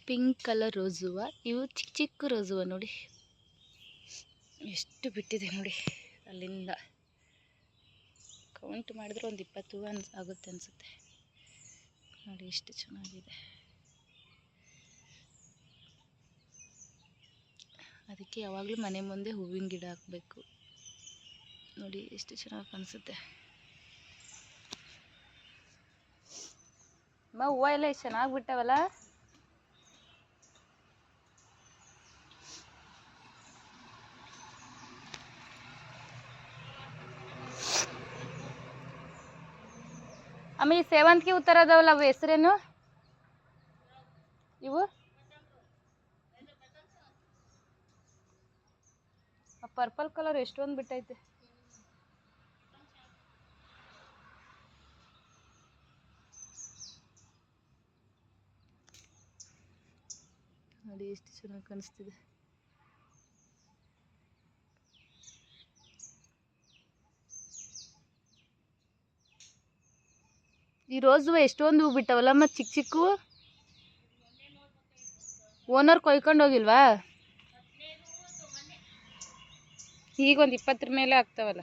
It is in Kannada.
ಪಿಂಕ್ ಕಲರ್ ರೋಸ್ ಹೂವು. ಇವು ಚಿಕ್ಕ ಚಿಕ್ಕ ರೋಸ್ ಹೂವು ನೋಡಿ ಎಷ್ಟು ಬಿಟ್ಟಿದೆ ನೋಡಿ. ಅಲ್ಲಿಂದ ಕೌಂಟ್ ಮಾಡಿದ್ರೆ ಒಂದು 20 ಹೂವು ಆಗುತ್ತೆ ಅನಿಸುತ್ತೆ ನೋಡಿ. ಎಷ್ಟು ಚೆನ್ನಾಗಿದೆ. ಅದಕ್ಕೆ ಯಾವಾಗಲೂ ಮನೆ ಮುಂದೆ ಹೂವಿನ ಗಿಡ ಹಾಕಬೇಕು ನೋಡಿ. ಎಷ್ಟು ಚೆನ್ನಾಗಿ ಕಾಣಿಸುತ್ತೆ. ಹೂವು ಎಲ್ಲ ಎಷ್ಟು ಚೆನ್ನಾಗಿ ಬಿಟ್ಟವಲ್ಲ. ಅಮ್ಮ ಈ ಸೇವಂತಿಗೆ ಹೂ ಥರ ಅದಾವಲ್ಲ, ಅವು ಹೆಸರೇನು ಇವು? ಪರ್ಪಲ್ ಕಲರ್ ಎಷ್ಟೊಂದು ಬಿಟ್ಟೈತೆ. ನೋಡಿ ಎಷ್ಟು ಚೆನ್ನಾಗಿ ಕಾಣಿಸ್ತಿದೆ. ಈ ರೋಸ್ ಹೂವು ಎಷ್ಟೊಂದು ಹೂ ಬಿಟ್ಟವಲ್ಲಮ್ಮ, ಚಿಕ್ಕ ಚಿಕ್ಕ. ಓನರ್ ಕೊಯ್ಕೊಂಡು ಹೋಗಿಲ್ವಾ? ಈಗೊಂದು 20 ಮೇಲೆ ಆಗ್ತಾವಲ್ಲ.